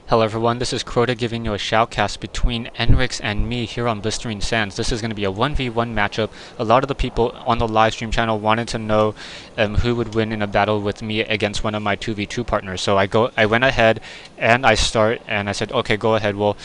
Hello everyone, this is Crota giving you a shoutcast between Enrix and me here on Blistering Sands. This is going to be a 1v1 matchup. A lot of the people on the live stream channel wanted to know who would win in a battle with me against one of my 2v2 partners. So I went ahead and I said, okay, go ahead, we'll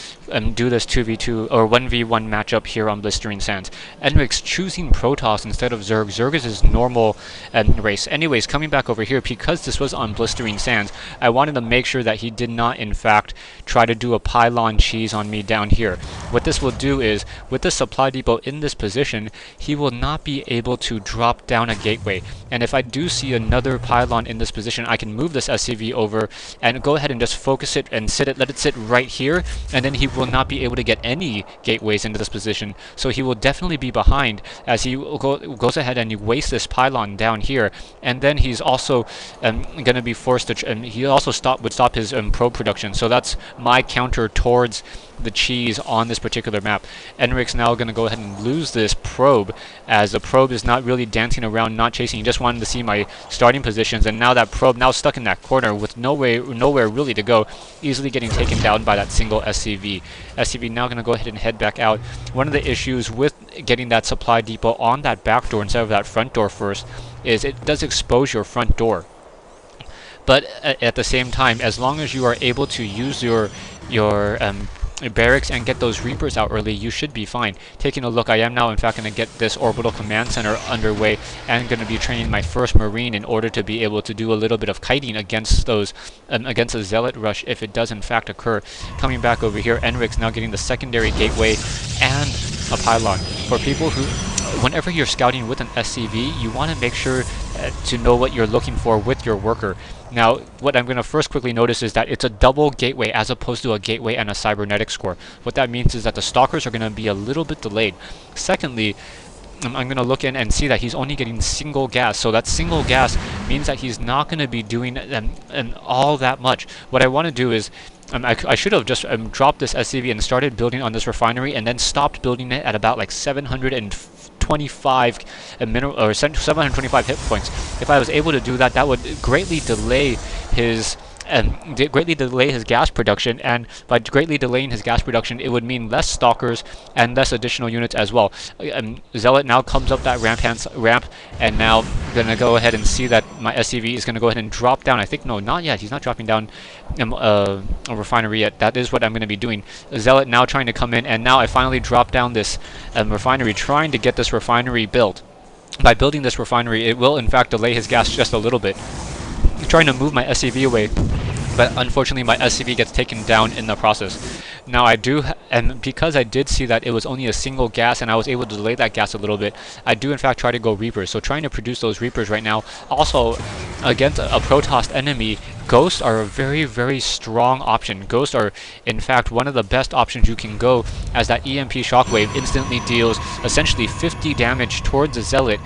do this 2v2 or 1v1 matchup here on Blistering Sands. Enrix choosing Protoss instead of Zerg. Zerg is his normal race. Anyways, coming back over here, because this was on Blistering Sands, I wanted to make sure that he did not, in fact, try to do a pylon cheese on me down here. What this will do is, with the supply depot in this position, he will not be able to drop down a gateway. And if I do see another pylon in this position, I can move this SCV over and go ahead and just focus it and let it sit right here, and then he will not be able to get any gateways into this position. So he will definitely be behind as he goes ahead and he wastes this pylon down here, and then he's also going to be forced to, he also would stop his probe production. So that's my counter towards the cheese on this particular map. Enrix now going to go ahead and lose this probe, as the probe is not really dancing around, not chasing. He just wanted to see my starting positions, and now that probe now stuck in that corner with nowhere really to go, easily getting taken down by that single SCV. SCV now going to go ahead and head back out. One of the issues with getting that supply depot on that back door instead of that front door first is it does expose your front door. But at the same time, as long as you are able to use your barracks and get those Reapers out early, you should be fine. Taking a look, I am now in fact going to get this orbital command center underway and going to be training my first Marine in order to be able to do a little bit of kiting against those, against a Zealot rush if it does in fact occur. Coming back over here, Enrix now getting the secondary gateway and a pylon. For people who, whenever you're scouting with an SCV, you want to make sure to know what you're looking for with your worker. Now, what I'm going to first quickly notice is that it's a double gateway as opposed to a gateway and a cybernetic score. What that means is that the stalkers are going to be a little bit delayed. Secondly, I'm going to look in and see that he's only getting single gas. So that single gas means that he's not going to be doing all that much. What I want to do is, I should have just dropped this SCV and started building on this refinery and then stopped building it at about like 725 or 725 hit points. If I was able to do that, that would greatly delay his gas production, and by greatly delaying his gas production, it would mean less stalkers and less additional units as well. Zealot now comes up that ramp, and now gonna go ahead and see that my SCV is gonna go ahead and drop down. I think, no, not yet. He's not dropping down a refinery yet. That is what I'm gonna be doing. Zealot now trying to come in, and now I finally drop down this refinery, trying to get this refinery built. By building this refinery, it will in fact delay his gas just a little bit. I'm trying to move my SCV away, but unfortunately my SCV gets taken down in the process. Now and because I did see that it was only a single gas and I was able to delay that gas a little bit, I do in fact try to go Reapers. So trying to produce those Reapers right now. Also, against a Protoss enemy, Ghosts are a very, very strong option. Ghosts are, in fact, one of the best options you can go, as that EMP shockwave instantly deals essentially 50 damage towards the Zealot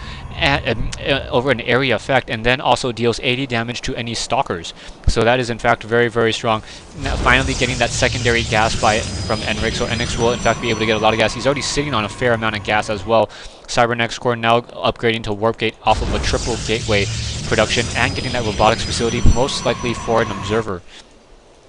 over an area effect, and then also deals 80 damage to any stalkers. So that is in fact very, very strong. Now, finally getting that secondary gas from Enrix, so Enrix will in fact be able to get a lot of gas. He's already sitting on a fair amount of gas as well. Cybernetic core now upgrading to Warp Gate off of a triple gateway production and getting that robotics facility, most likely for an observer,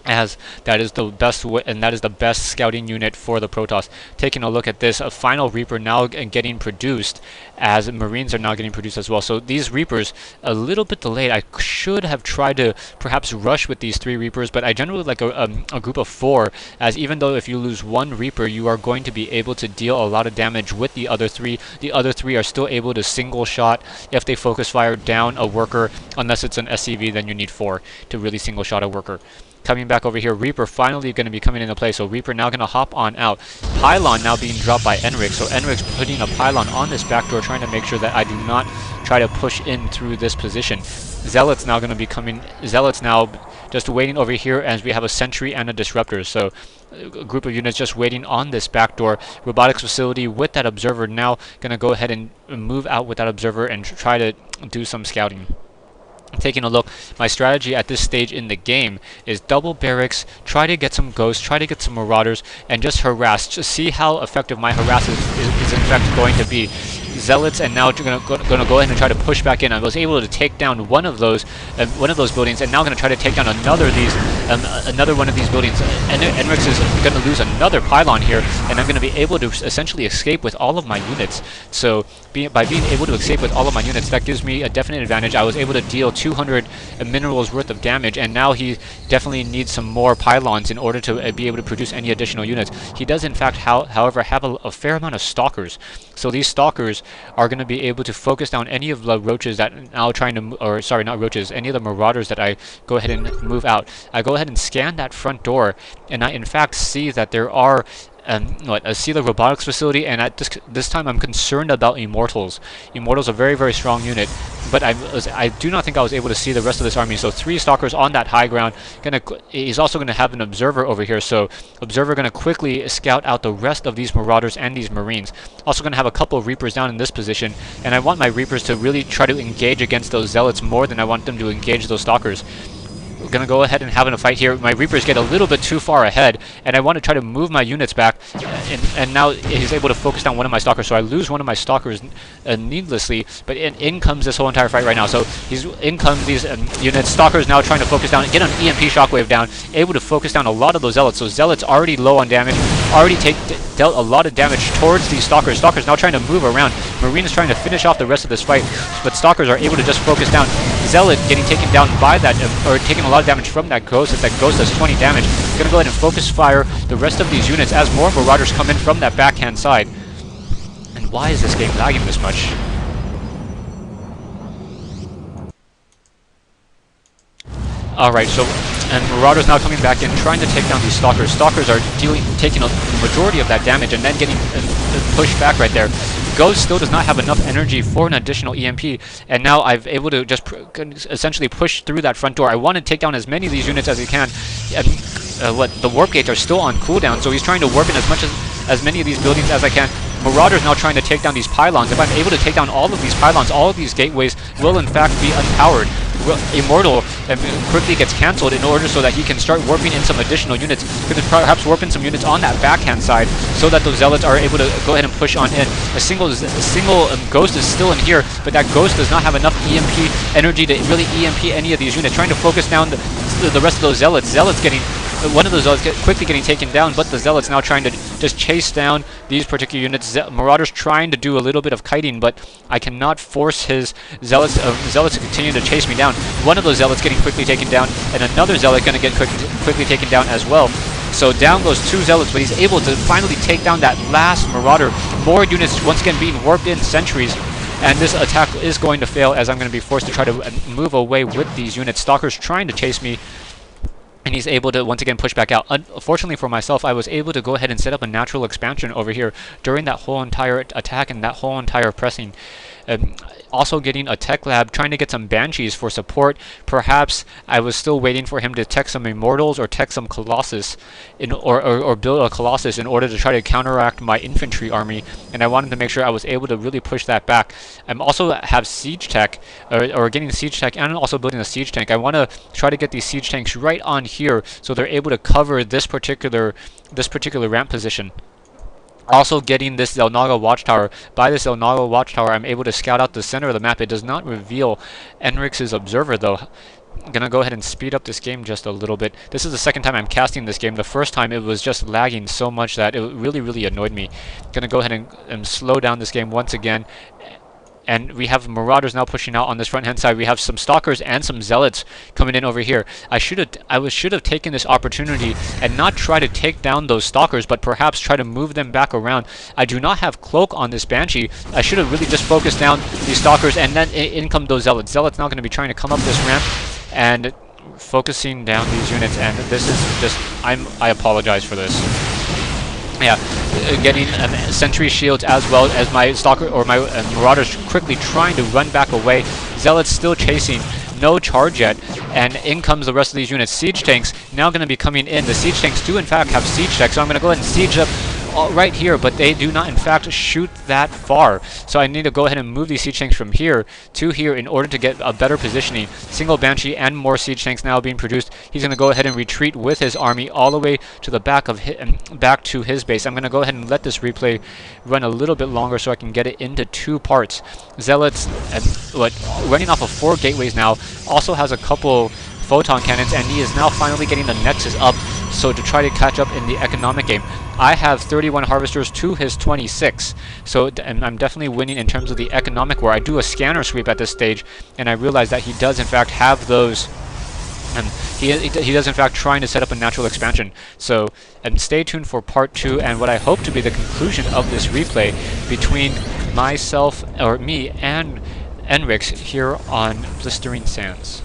as that is the best and that is the best scouting unit for the Protoss. Taking a look at this, a final Reaper now getting produced, as Marines are now getting produced as well. So these Reapers a little bit delayed. I should have tried to perhaps rush with these 3 Reapers, but I generally like a group of 4, as even though if you lose 1 Reaper, you are going to be able to deal a lot of damage with the other 3. The other 3 are still able to single shot if they focus fire down a worker. Unless it's an SCV, then you need 4 to really single shot a worker. Coming back over here, Reaper finally going to be coming into play, so Reaper now going to hop on out. Pylon now being dropped by Enrix, so Enrix putting a pylon on this back door, trying to make sure that I do not try to push in through this position. Zealots now going to be coming, Zealots now just waiting over here, as we have a sentry and a disruptor, so a group of units just waiting on this back door. Robotics facility with that observer now going to go ahead and move out with that observer and try to do some scouting. Taking a look, my strategy at this stage in the game is double barracks, try to get some ghosts, try to get some marauders, and just harass. Just see how effective my harass is in fact going to be. Zealots, and now gonna go ahead and try to push back in. I was able to take down one of those buildings, and now gonna try to take down another one of these buildings. Enrix is gonna lose another pylon here, and I'm gonna be able to essentially escape with all of my units. So by being able to escape with all of my units, that gives me a definite advantage. I was able to deal 200 minerals worth of damage, and now he definitely needs some more pylons in order to be able to produce any additional units. He does in fact however have a fair amount of stalkers, so these stalkers are going to be able to focus down any of the roaches that now trying to, or sorry, not roaches, any of the marauders that I go ahead and move out. I go ahead and scan that front door, and I in fact see that there are a Sealer robotics facility, and at this time I'm concerned about Immortals. Immortals are a very, very strong unit, but I do not think I was able to see the rest of this army. So 3 stalkers on that high ground. He's also gonna have an observer over here, so observer gonna quickly scout out the rest of these marauders and these marines. Also gonna have a couple of reapers down in this position, and I want my reapers to really try to engage against those zealots more than I want them to engage those stalkers. We're gonna go ahead and having a fight here. My reapers get a little bit too far ahead, and I want to try to move my units back, and now he's able to focus down one of my stalkers, so I lose one of my stalkers needlessly, but in comes this whole entire fight right now. So in come these units. Stalkers now trying to focus down, get an EMP shockwave down, able to focus down a lot of those zealots. So zealots already low on damage, already dealt a lot of damage towards these stalkers. Stalkers now trying to move around. Marine is trying to finish off the rest of this fight, but stalkers are able to just focus down. Zealot getting taken down by that, or taking a lot of damage from that ghost, as that ghost does 20 damage. Gonna go ahead and focus fire the rest of these units as more marauders come in from that backhand side. And why is this game lagging this much? Alright, so, and Marauders now coming back in, trying to take down these Stalkers. Stalkers are taking a majority of that damage and then getting pushed back right there. Ghost still does not have enough energy for an additional EMP, and now I've able to just essentially push through that front door. I want to take down as many of these units as I can. The warp gates are still on cooldown, so he's trying to warp in as many of these buildings as I can. Marauders now trying to take down these pylons. If I'm able to take down all of these pylons, all of these gateways will in fact be unpowered. Immortal quickly gets cancelled in order so that he can start warping in some additional units. Could perhaps warp in some units on that backhand side so that those zealots are able to go ahead and push on in. A single ghost is still in here, but that ghost does not have enough EMP energy to really EMP any of these units. Trying to focus down the rest of those zealots. Zealots getting one of those zealots quickly getting taken down, but the zealots now trying to just chase down these particular units. Marauders trying to do a little bit of kiting, but I cannot force his zealots to continue to chase me down. One of those zealots getting quickly taken down, and another zealot going to get quickly taken down as well. So down goes 2 zealots, but he's able to finally take down that last marauder. More units once again being warped in, sentries. And this attack is going to fail, as I'm going to be forced to try to move away with these units. Stalkers trying to chase me, and he's able to once again push back out. Unfortunately for myself, I was able to go ahead and set up a natural expansion over here during that whole entire attack and that whole entire pressing. Also getting a tech lab, trying to get some banshees for support. Perhaps I was still waiting for him to tech some immortals or tech some colossus or build a colossus in order to try to counteract my infantry army, and I wanted to make sure I was able to really push that back. I'm also have siege tech, or getting siege tech, and also building a siege tank. I want to try to get these siege tanks right on here so they're able to cover this particular ramp position. Also getting this Zelnaga watchtower. By this Zelnaga watchtower, I'm able to scout out the center of the map. It does not reveal Enrix's observer though. I'm gonna go ahead and speed up this game just a little bit. This is the second time I'm casting this game. The first time it was just lagging so much that it really annoyed me. Gonna go ahead and slow down this game once again. And we have Marauders now pushing out on this front hand side. We have some Stalkers and some Zealots coming in over here. I should have taken this opportunity and not try to take down those Stalkers, but perhaps try to move them back around. I do not have Cloak on this Banshee. I should have really just focused down these Stalkers, and then in come those Zealots. Zealots now going to be trying to come up this ramp and focusing down these units, and this is just, I apologize for this. Yeah, getting sentry shields as well as my Stalker or my Marauders quickly trying to run back away. Zealots still chasing, no charge yet, and in comes the rest of these units. Siege tanks now going to be coming in. The siege tanks do in fact have siege tech, so I'm going to go ahead and siege up right here, but they do not in fact shoot that far. So I need to go ahead and move these siege tanks from here to here in order to get a better positioning. Single Banshee and more siege tanks now being produced. He's going to go ahead and retreat with his army all the way to the back of back to his base. I'm going to go ahead and let this replay run a little bit longer so I can get it into 2 parts. Zealots, running off of 4 gateways now, also has a couple photon cannons, and he is now finally getting the nexus up, so to try to catch up in the economic game. I have 31 harvesters to his 26, so and I'm definitely winning in terms of the economic war. I do a scanner sweep at this stage, and I realize that he does in fact have those, and he does in fact trying to set up a natural expansion. So stay tuned for part 2 and what I hope to be the conclusion of this replay between me and Enrix here on Blistering Sands.